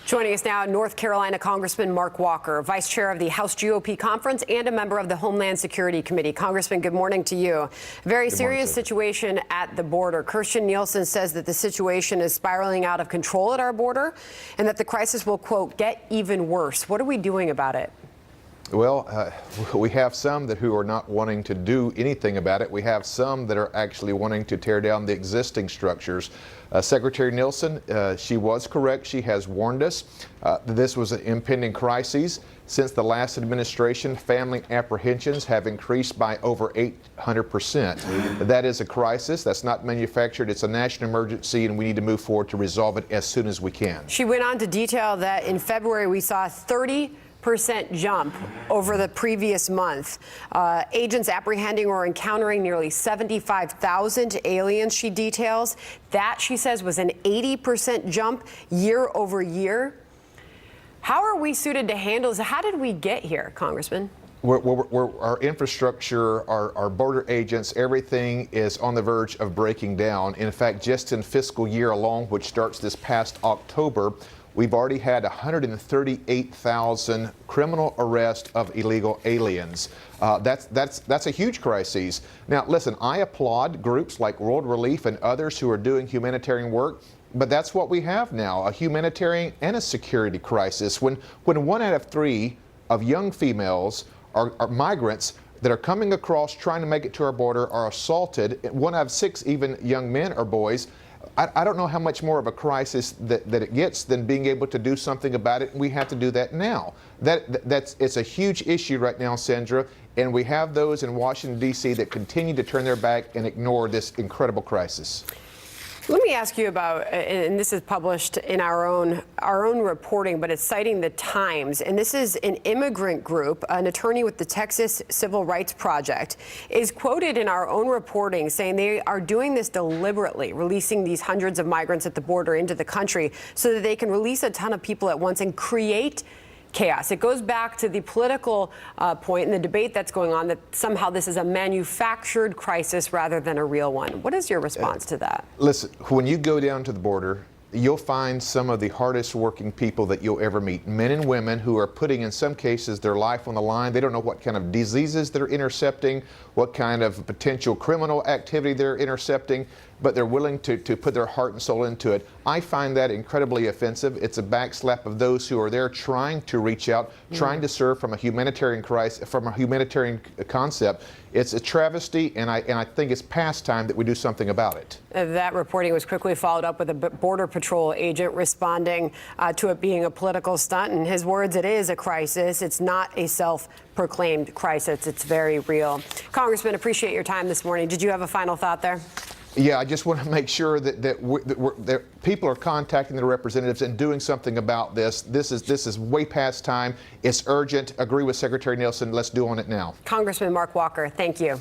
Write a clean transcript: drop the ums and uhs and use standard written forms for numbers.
Joining us now, North Carolina Congressman Mark Walker, Vice Chair of the House GOP Conference and a member of the Homeland Security Committee. Congressman, good morning to you. A very serious situation at the border. Kirstjen Nielsen says that the situation is spiraling out of control at our border and that the crisis will, quote, get even worse. What are we doing about it? Well, we have some who are not wanting to do anything about it. We have some that are actually wanting to tear down the existing structures. Secretary Nielsen, she was correct. She has warned us that this was an impending crisis. Since the last administration, family apprehensions have increased by over 800%. That is a crisis. That's not manufactured. It's a national emergency, and we need to move forward to resolve it as soon as we can. She went on to detail that in February we saw 30% jump over the previous month. Agents apprehending or encountering nearly 75,000 aliens, she details. That, she says, was an 80% jump year over year. How are we suited to handle this? How did we get here, Congressman? Our infrastructure, our border agents, everything is on the verge of breaking down. In fact, just in fiscal year alone, which starts this past October, we've already had 138,000 criminal arrests of illegal aliens. That's a huge crisis. Now, listen, I applaud groups like World Relief and others who are doing humanitarian work, but that's what we have now, a humanitarian and a security crisis. When 1 out of 3 of young females are migrants that are coming across trying to make it to our border are assaulted, 1 out of 6 even young men or boys, I don't know how much more of a crisis that it gets than being able to do something about it. We have to do that now. It's a huge issue right now, Sandra, and we have those in Washington, D.C. that continue to turn their back and ignore this incredible crisis. Let me ask you about, and this is published in our own reporting, but it's citing the Times, and this is an immigrant group, an attorney with the Texas Civil Rights Project, is quoted in our own reporting saying they are doing this deliberately, releasing these hundreds of migrants at the border into the country so that they can release a ton of people at once and create chaos. It goes back to the political point and the debate that's going on that somehow this is a manufactured crisis rather than a real one. What is your response to that? Listen, when you go down to the border, you'll find some of the hardest working people that you'll ever meet. Men and women who are putting, in some cases, their life on the line. They don't know what kind of diseases they're intercepting, what kind of potential criminal activity they're intercepting, but they're willing to put their heart and soul into it. I find that incredibly offensive. It's a backslap of those who are there trying to reach out, trying to serve from a humanitarian crisis, from a humanitarian concept. It's a travesty, and I think it's past time that we do something about it. That reporting was quickly followed up with a Border Patrol agent responding to it being a political stunt. In his words, it is a crisis. It's not a self-proclaimed crisis. It's very real. Congressman, appreciate your time this morning. Did you have a final thought there? Yeah, I just want to make sure that people are contacting their representatives and doing something about this. This is way past time. It's urgent. Agree with Secretary Nielsen. Let's do on it now. Congressman Mark Walker, thank you.